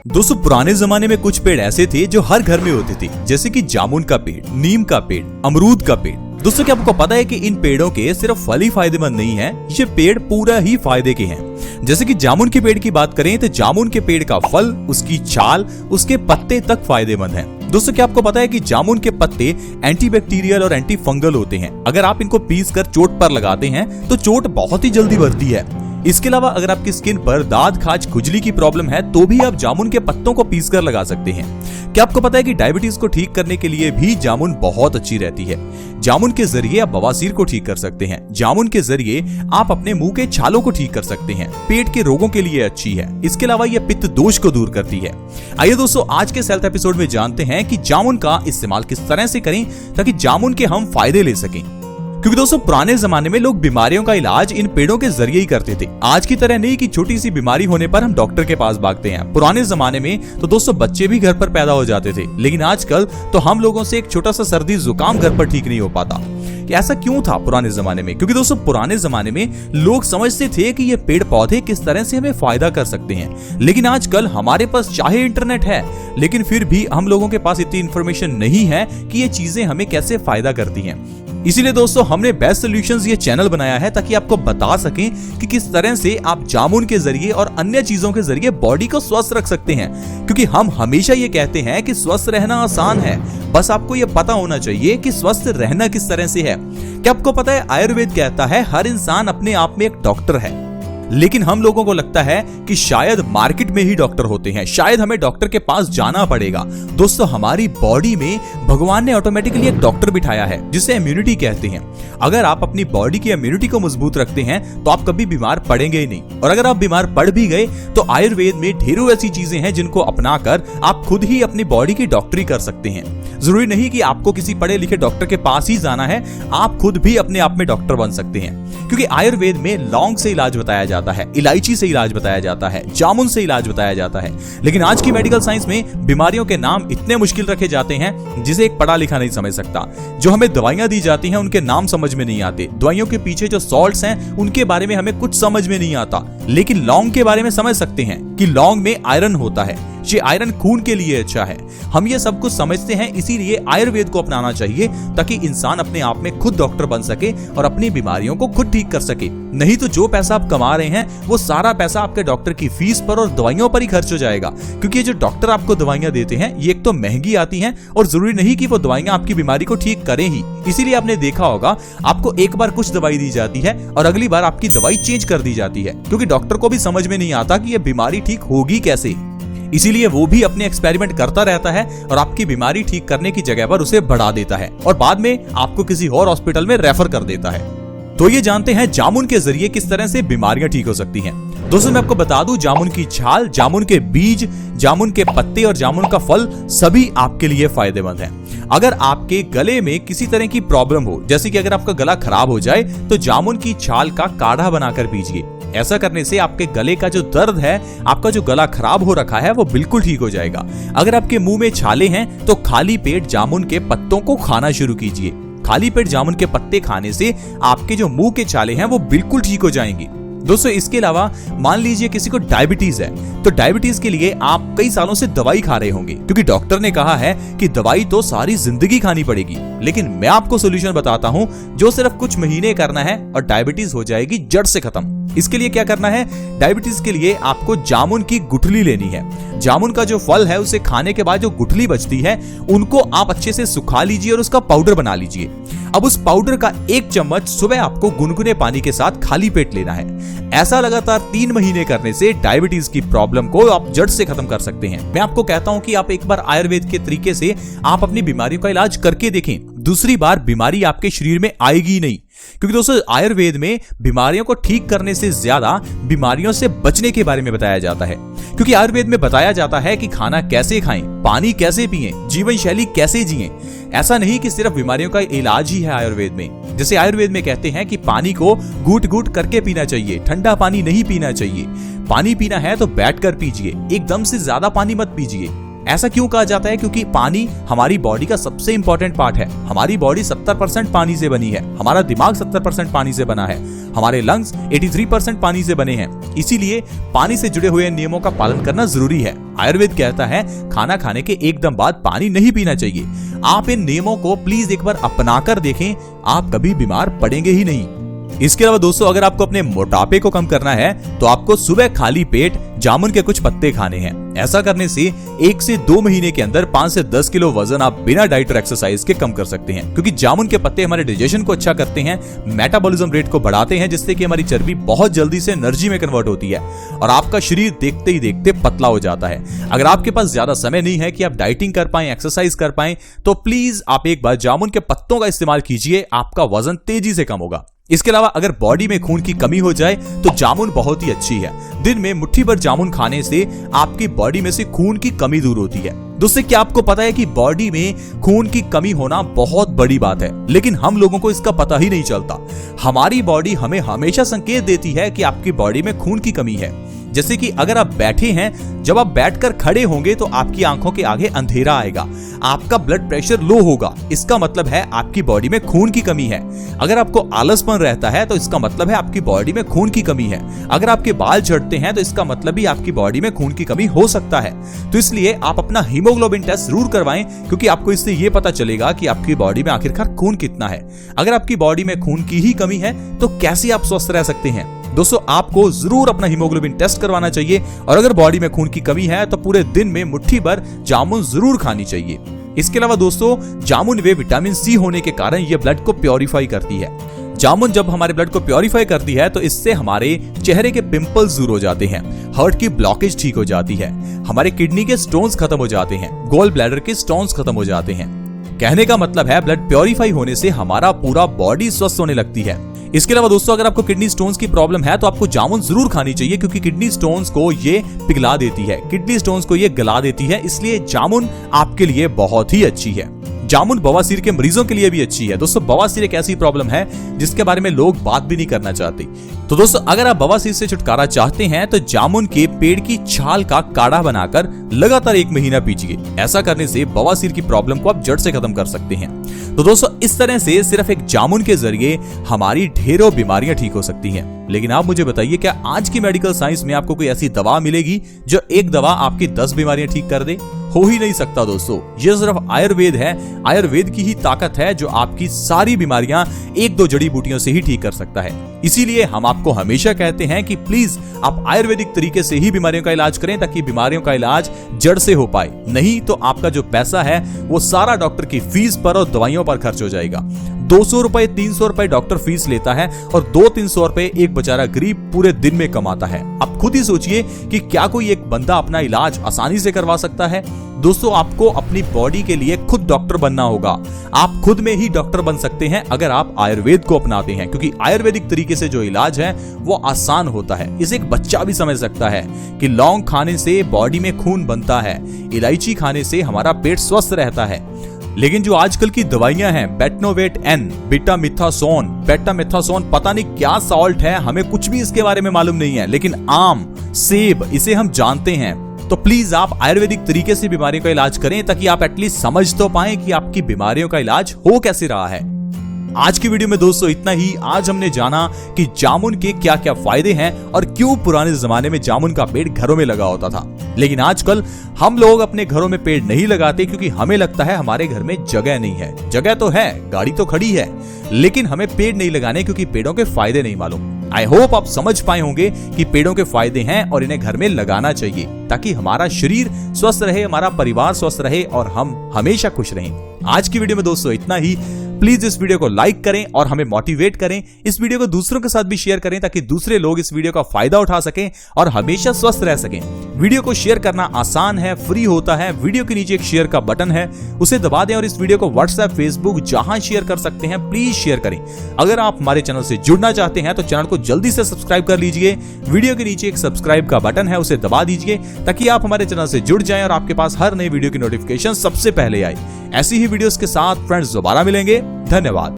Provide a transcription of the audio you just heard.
दोस्तों पुराने जमाने में कुछ पेड़ ऐसे थे जो हर घर में होते थे, जैसे कि जामुन का पेड़, नीम का पेड़, अमरूद का पेड़। दोस्तों क्या आपको पता है कि इन पेड़ों के सिर्फ फल ही फायदेमंद नहीं है, ये पेड़ पूरा ही फायदे के हैं। जैसे कि जामुन के पेड़ की बात करें तो जामुन के पेड़ का फल, उसकी छाल, उसके पत्ते तक फायदेमंद हैं। दोस्तों क्या आपको पता है कि जामुन के पत्ते एंटीबैक्टीरियल और एंटी फंगल होते हैं। अगर आप इनको पीस कर चोट पर लगाते हैं तो चोट बहुत ही जल्दी भरती है। इसके अलावा अगर आपकी स्किन पर दाद, खाज, खुजली की प्रॉब्लम है तो भी आप जामुन के पत्तों को पीस कर लगा सकते हैं। क्या आपको पता है कि डायबिटीज को ठीक करने के लिए भी जामुन बहुत अच्छी रहती है। जामुन के जरिए आप बवासीर को ठीक कर सकते हैं। जामुन के जरिए आप अपने मुंह के छालों को ठीक कर सकते हैं। पेट के रोगों के लिए अच्छी है। इसके अलावा यह पित्त दोष को दूर करती है। आइए दोस्तों आज के हेल्थ एपिसोड में जानते हैं कि जामुन का इस्तेमाल किस तरह से करें ताकि जामुन के हम फायदे ले सकें। क्योंकि दोस्तों पुराने जमाने में लोग बीमारियों का इलाज इन पेड़ों के जरिए ही करते थे। आज की तरह नहीं कि छोटी सी बीमारी होने पर हम डॉक्टर के पास भागते हैं। पुराने जमाने में तो दोस्तों बच्चे भी घर पर पैदा हो जाते थे, लेकिन आजकल तो हम लोगों से एक छोटा सा सर्दी जुकाम घर पर ठीक नहीं हो पाता। कि ऐसा क्यों था पुराने जमाने में? क्योंकि दोस्तों पुराने जमाने में लोग समझते थे कि ये पेड़ पौधे किस तरह से हमें फायदा कर सकते हैं, लेकिन आजकल हमारे पास चाहे इंटरनेट है, लेकिन फिर भी हम लोगों के पास इतनी इंफॉर्मेशन नहीं है कि ये चीजें हमें कैसे फायदा करती हैं। इसीलिए दोस्तों हमने बेस्ट सॉल्यूशंस ये चैनल बनाया है ताकि आपको बता सकें कि किस तरह से आप जामुन के जरिए और अन्य चीजों के जरिए बॉडी को स्वस्थ रख सकते हैं। क्योंकि हम हमेशा ये कहते हैं कि स्वस्थ रहना आसान है, बस आपको ये पता होना चाहिए कि स्वस्थ रहना किस तरह से है। क्या आपको पता है आयुर्वेद कहता है हर इंसान अपने आप में एक डॉक्टर है, लेकिन हम लोगों को लगता है कि शायद मार्केट में ही डॉक्टर होते हैं, शायद हमें डॉक्टर के पास जाना पड़ेगा। दोस्तों हमारी बॉडी में भगवान ने ऑटोमेटिकली एक डॉक्टर बिठाया है जिसे इम्यूनिटी कहते हैं। अगर आप अपनी बॉडी की इम्यूनिटी को मजबूत रखते हैं तो आप कभी बीमार पड़ेंगे ही नहीं। और अगर आप बीमार पड़ भी गए तो आयुर्वेद में ढेरों ऐसी चीजें हैं जिनको अपनाकर आप खुद ही अपनी बॉडी की डॉक्टरी कर सकते हैं। जरूरी नहीं कि आपको किसी पढ़े लिखे डॉक्टर के पास ही जाना है, आप खुद भी अपने आप में डॉक्टर बन सकते हैं। क्योंकि आयुर्वेद में लौंग से इलाज बताया जाता है, इलायची से इलाज बताया जाता है, जामुन से इलाज बताया जाता है। लेकिन आज की मेडिकल साइंस में बीमारियों के नाम इतने मुश्किल रखे जाते हैं जिसे एक पढ़ा लिखा नहीं समझ सकता। जो हमें दवाइयां दी जाती हैं उनके नाम समझ में नहीं आते। दवाइयों के पीछे जो सॉल्ट्स हैं उनके बारे में हमें कुछ समझ में नहीं आता, लेकिन लौंग के बारे में समझ सकते हैं कि लौंग में आयरन होता है, ये आयरन खून के लिए अच्छा है। हम ये सब कुछ समझते हैं, इसीलिए आयुर्वेद को अपनाना चाहिए ताकि इंसान अपने आप में खुद डॉक्टर बन सके और अपनी बीमारियों को खुद ठीक कर सके। नहीं तो जो पैसा आप कमा रहे हैं वो सारा पैसा आपके डॉक्टर की फीस पर और दवाइयों पर ही खर्च हो जाएगा। क्योंकि ये जो डॉक्टर आपको दवाइयां देते हैं ये एक तो महंगी आती हैं और जरूरी नहीं कि वो दवाइयां आपकी बीमारी को ठीक करें ही। इसीलिए आपने देखा होगा आपको एक बार कुछ दवाई दी जाती है और अगली बार आपकी दवाई चेंज कर दी जाती है, क्योंकि डॉक्टर को भी समझ में नहीं आता कि ये बीमारी ठीक होगी कैसे। इसीलिए वो भी अपने एक्सपेरिमेंट करता रहता है और आपकी बीमारी ठीक करने की जगह पर उसे बढ़ा देता है और बाद में आपको किसी और हॉस्पिटल में रेफर कर देता है। तो ये जानते हैं जामुन के जरिए किस तरह से बीमारियां ठीक हो सकती हैं। दोस्तों मैं आपको बता दूं, जामुन की छाल, जामुन के बीज, जामुन के पत्ते और जामुन का फल सभी आपके लिए फायदेमंद हैं। अगर आपके गले में किसी तरह की प्रॉब्लम हो, जैसे कि अगर आपका गला खराब हो जाए तो जामुन की छाल का काढ़ा बनाकर पीजिए। ऐसा करने से आपके गले का जो दर्द है, आपका जो गला खराब हो रखा है, वो बिल्कुल ठीक हो जाएगा। अगर आपके मुंह में छाले हैं तो खाली पेट जामुन के पत्तों को खाना शुरू कीजिए। खाली पेट जामुन के पत्ते खाने से आपके जो मुंह के छाले हैं वो बिल्कुल ठीक हो जाएंगे। दोस्तों इसके अलावा मान लीजिए किसी को डायबिटीज है, तो डायबिटीज के लिए आप कई सालों से दवाई खा रहे होंगे, क्योंकि डॉक्टर ने कहा है कि दवाई तो सारी जिंदगी खानी पड़ेगी। लेकिन मैं आपको सोल्यूशन बताता हूं जो सिर्फ कुछ महीने करना है और डायबिटीज हो जाएगी जड़ से खत्म। इसके लिए क्या करना है? डायबिटीज के लिए आपको जामुन की गुठली लेनी है। जामुन का जो फल है उसे खाने के बाद जो गुठली बचती है उनको आप अच्छे से सुखा लीजिए और उसका पाउडर बना लीजिए। अब उस पाउडर का 1 चम्मच सुबह आपको गुनगुने पानी के साथ खाली पेट लेना है। ऐसा लगातार 3 महीने करने से डायबिटीज की प्रॉब्लम को आप जड़ से खत्म कर सकते हैं। मैं आपको कहता हूं कि आप एक बार आयुर्वेद के तरीके से आप अपनी बीमारियों का इलाज करके देखें, दूसरी बार बीमारी आपके शरीर में आएगी नहीं। क्योंकि दोस्तों आयुर्वेद में बीमारियों को ठीक करने से ज्यादा बीमारियों से बचने के बारे में बताया जाता है। क्योंकि आयुर्वेद में बताया जाता है कि खाना कैसे खाएं, पानी कैसे पिएं, जीवन शैली कैसे जिएं। ऐसा नहीं कि सिर्फ बीमारियों का इलाज ही है आयुर्वेद में। जैसे आयुर्वेद में कहते हैं कि पानी को घूट घूट करके पीना चाहिए, ठंडा पानी नहीं पीना चाहिए। पानी पीना है तो बैठकर पीजिए, एकदम से ज्यादा पानी मत पीजिए। ऐसा क्यों कहा जाता है? क्योंकि पानी हमारी बॉडी का सबसे इंपॉर्टेंट पार्ट है। हमारी बॉडी 70% पानी से बनी है, हमारा दिमाग 70% पानी से बना है, हमारे लंग्स 83% पानी से बने हैं। इसीलिए पानी से जुड़े हुए नियमों का पालन करना जरूरी है। आयुर्वेद कहता है खाना खाने के एकदम बाद पानी नहीं पीना चाहिए। आप इन नियमों को प्लीज एक बार अपना कर देखें, आप कभी बीमार पड़ेंगे ही नहीं। इसके अलावा दोस्तों, अगर आपको अपने मोटापे को कम करना है तो आपको सुबह खाली पेट जामुन के कुछ पत्ते खाने हैं। ऐसा करने से 1 से 2 महीने के अंदर 5 से 10 किलो वजन आप बिना डाइट और एक्सरसाइज के कम कर सकते हैं, क्योंकि जामुन के पत्ते हमारे डाइजेशन को अच्छा करते हैं, मेटाबॉलिज्म रेट को बढ़ाते हैं, जिससे कि हमारी चर्बी बहुत जल्दी से एनर्जी में कन्वर्ट होती है और आपका शरीर देखते ही देखते पतला हो जाता है। अगर आपके पास ज्यादा समय नहीं है कि आप डाइटिंग कर पाएं, एक्सरसाइज कर पाएं, तो प्लीज आप एक बार जामुन के पत्तों का इस्तेमाल कीजिए, आपका वजन तेजी से कम होगा। इसके अलावा अगर बॉडी में खून की कमी हो जाए तो जामुन बहुत ही अच्छी है। दिन में मुट्ठी भर जामुन खाने से आपकी बॉडी में से खून की कमी दूर होती है। दोस्तों, क्या आपको पता है कि बॉडी में खून की कमी होना बहुत बड़ी बात है, लेकिन हम लोगों को इसका पता ही नहीं चलता। हमारी बॉडी हमें हमेशा संकेत देती है कि आपकी बॉडी में खून की कमी है। जैसे कि अगर आप बैठे हैं, जब आप बैठकर खड़े होंगे तो आपकी आंखों के आगे अंधेरा आएगा, आपका ब्लड प्रेशर लो होगा, इसका मतलब है आपकी बॉडी में खून की कमी है। अगर आपको आलसपन रहता है तो इसका मतलब है आपकी बॉडी में खून की कमी है। अगर आपके बाल झड़ते हैं तो इसका मतलब भी आपकी बॉडी में खून की कमी हो सकता है। तो इसलिए आप अपना हीमोग्लोबिन टेस्ट जरूर करवाएं, क्योंकि आपको इससे यह पता चलेगा कि आपकी बॉडी में आखिरकार खून कितना है। अगर आपकी बॉडी में खून की ही कमी है तो कैसे आप स्वस्थ रह सकते हैं? दोस्तों, आपको जरूर अपना हीमोग्लोबिन टेस्ट करवाना चाहिए, और अगर बॉडी में खून की कमी है तो पूरे दिन में मुट्ठी भर जामुन जरूर खानी चाहिए। इसके अलावा दोस्तों, जामुन में विटामिन सी होने के कारण यह ब्लड को प्योरीफाई करती है। जामुन जब हमारे ब्लड को प्योरीफाई करती है तो इससे हमारे चेहरे के पिंपल्स दूर हो जाते हैं, हार्ट की ब्लॉकेज ठीक हो जाती है, हमारे किडनी के स्टोन्स खत्म हो जाते हैं, गोल ब्लैडर के स्टोन्स खत्म हो जाते हैं। कहने का मतलब है ब्लड प्योरीफाई होने से हमारा पूरा बॉडी स्वस्थ होने लगती है। इसके अलावा दोस्तों, अगर आपको किडनी स्टोन्स की प्रॉब्लम है तो आपको जामुन जरूर खानी चाहिए, क्योंकि किडनी स्टोन्स को ये पिघला देती है, किडनी स्टोन्स को ये गला देती है। इसलिए जामुन आपके लिए बहुत ही अच्छी है। जामुन बवासीर के मरीजों के लिए भी अच्छी है। दोस्तों, बवासीर एक ऐसी प्रॉब्लम है जिसके बारे में लोग बात भी नहीं करना चाहते। तो दोस्तों, अगर आप बवासीर से छुटकारा चाहते हैं तो जामुन के पेड़ की छाल का काढ़ा बनाकर लगातार 1 महीना पीजिए। ऐसा करने से बवासीर की प्रॉब्लम को आप जड़ से खत्म कर सकते हैं। तो दोस्तों, इस तरह से सिर्फ एक जामुन के जरिए हमारी ढेरों बीमारियां ठीक हो सकती हैं। लेकिन आप मुझे बताइए, क्या आज की मेडिकल साइंस में आपको कोई ऐसी दवा मिलेगी जो एक दवा आपकी 10 बीमारियां ठीक कर दे? हो ही नहीं सकता दोस्तों। ये सिर्फ आयुर्वेद है, आयुर्वेद की ही ताकत है जो आपकी सारी बीमारियां 1-2 जड़ी बूटियों से ही ठीक कर सकता है। इसीलिए हम आपको हमेशा कहते हैं कि प्लीज आप आयुर्वेदिक तरीके से ही बीमारियों का इलाज करें, ताकि बीमारियों का इलाज जड़ से हो पाए। नहीं तो आपका जो पैसा है वो सारा डॉक्टर की फीस पर और दवाइयों पर खर्च हो जाएगा। 200 रुपए 300 रुपए डॉक्टर फीस लेता है और 200-300 रुपए एक बेचारा गरीब पूरे दिन में कमाता है। अब खुद ही सोचिए कि क्या कोई एक बंदा अपना इलाज आसानी से करवा सकता है? दोस्तों, आपको अपनी बॉडी के लिए खुद डॉक्टर बनना होगा। आप खुद में ही डॉक्टर बन सकते हैं अगर आप आयुर्वेद को अपनाते हैं, क्योंकि आयुर्वेदिक तरीके से जो इलाज है वो आसान होता है। इसे एक बच्चा भी समझ सकता है कि लौंग खाने से बॉडी में खून बनता है, इलायची खाने से हमारा पेट स्वस्थ रहता है। लेकिन जो आजकल की दवाइयां हैं, बेटनोवेट एन, बेटामिथासोन, पता नहीं क्या सॉल्ट है, हमें कुछ भी इसके बारे में मालूम नहीं है, लेकिन आम, सेब, इसे हम जानते हैं। तो प्लीज आप आयुर्वेदिक तरीके से बीमारियों का इलाज करें, ताकि आप एटलीस्ट समझ तो पाएं कि आपकी बीमारियों का इलाज हो कैसे रहा है। आज की वीडियो में दोस्तों इतना ही। आज हमने जाना कि जामुन के क्या क्या फायदे हैं और क्यों पुराने जमाने में जामुन का पेड़ घरों में लगा होता था, लेकिन आजकल हम लोग अपने घरों में पेड़ नहीं लगाते, क्योंकि हमें लगता है हमारे घर में जगह नहीं है। जगह तो है, गाड़ी तो खड़ी है, लेकिन हमें पेड़ नहीं लगाने क्योंकि पेड़ों के फायदे नहीं मालूम। आई होप आप समझ पाए होंगे कि पेड़ों के फायदे हैं और इन्हें घर में लगाना चाहिए, ताकि हमारा शरीर स्वस्थ रहे, हमारा परिवार स्वस्थ रहे और हम हमेशा खुश रहें। आज की वीडियो में दोस्तों इतना ही। प्लीज इस वीडियो को लाइक करें और हमें मोटिवेट करें। इस वीडियो को दूसरों के साथ भी शेयर करें, ताकि दूसरे लोग इस वीडियो का फायदा उठा सकें और हमेशा स्वस्थ रह सकें। वीडियो को शेयर करना आसान है, फ्री होता है। वीडियो के नीचे एक शेयर का बटन है, उसे दबा दें और इस वीडियो को व्हाट्सएप, फेसबुक जहां शेयर कर सकते हैं प्लीज शेयर करें। अगर आप हमारे चैनल से जुड़ना चाहते हैं तो चैनल को जल्दी से सब्सक्राइब कर लीजिए। वीडियो के नीचे एक सब्सक्राइब का बटन है, उसे दबा दीजिए ताकि आप हमारे चैनल से जुड़ जाएं और आपके पास हर नई वीडियो की नोटिफिकेशन सबसे पहले आए। ऐसी ही वीडियोस के साथ फ्रेंड्स दोबारा मिलेंगे। धन्यवाद।